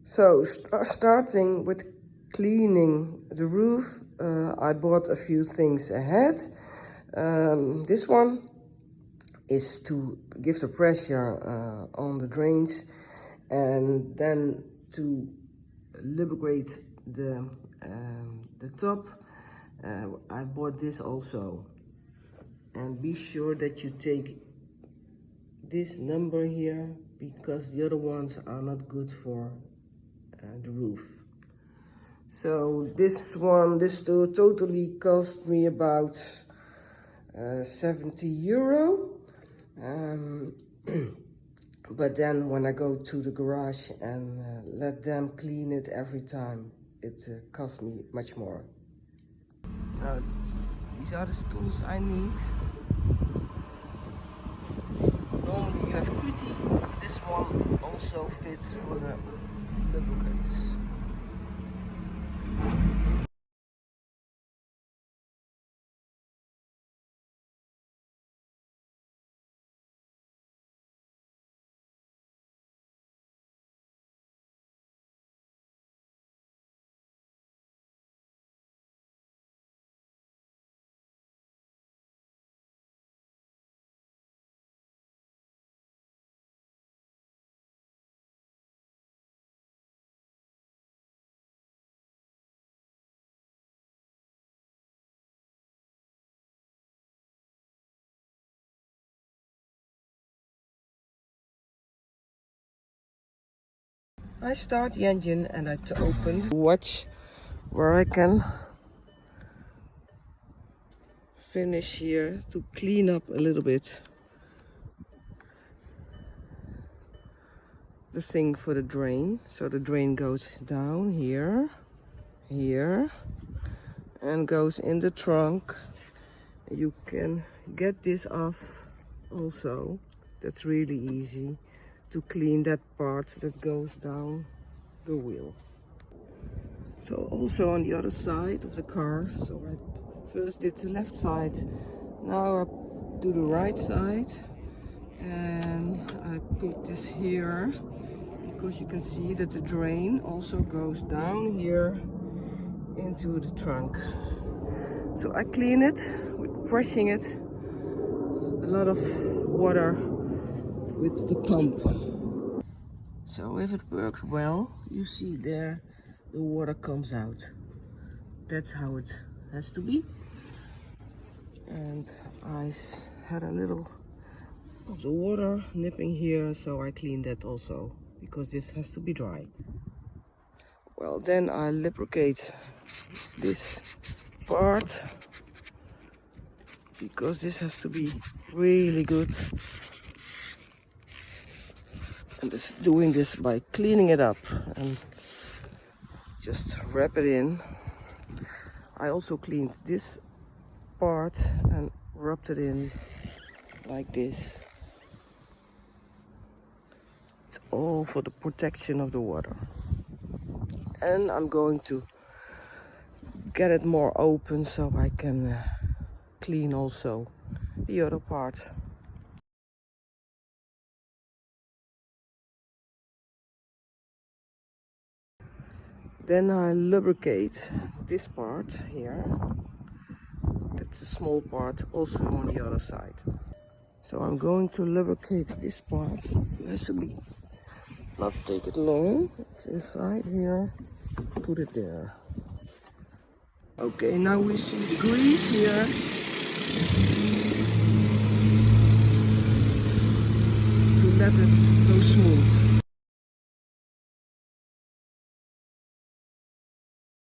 So starting with cleaning the roof, I bought a few things ahead. This one is to give the pressure on the drains, and then to lubricate the top. I bought this also, and be sure that you take this number here, because the other ones are not good for the roof. So this two totally cost me about 70 euro. But then when I go to the garage and let them clean it every time, it costs me much more. Now, these are the tools I need. Normally you have gritty, this one also fits for the lubricants. I start the engine and I open. Watch where I can finish here to clean up a little bit the thing for the drain. So the drain goes down here, and goes in the trunk. You can get this off also. That's really easy to clean that part that goes down the wheel. So also on the other side of the car, so I first did the left side, now I do the right side, and I put this here because you can see that the drain also goes down here into the trunk. So I clean it with brushing it, a lot of water with the pump. So if it works well, you see there the water comes out. That's how it has to be. And I had a little of the water nipping here, so I cleaned that also, because this has to be dry. Well, then I lubricate this part, because this has to be really good. And just doing this by cleaning it up and just wrap it in. I also cleaned this part and rubbed it in like this. It's all for the protection of the water. And I'm going to get it more open so I can clean also the other part. Then I lubricate this part here. That's a small part, also on the other side. So I'm going to lubricate this part. It has to be, not take it long. It's inside here. Put it there. Okay, now we see the grease here. To let it go smooth.